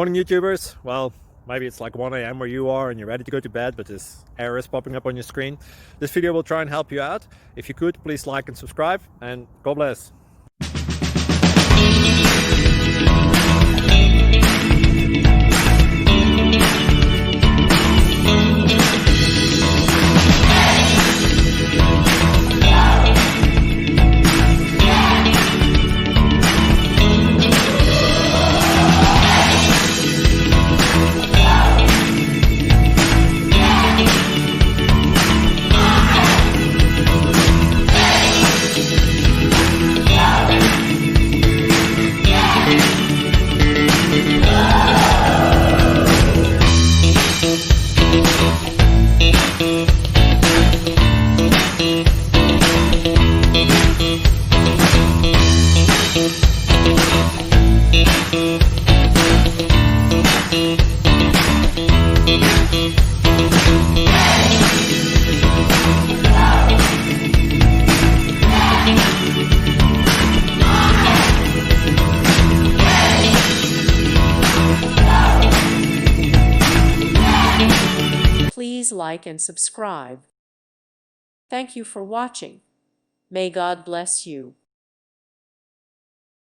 Morning YouTubers. Well, maybe it's like 1 a.m. where you are and you're ready to go to bed, but this error is popping up on your screen. This video will try and help you out. If you could, please like and subscribe, and God bless. Please like and subscribe. Thank you for watching. May God bless you.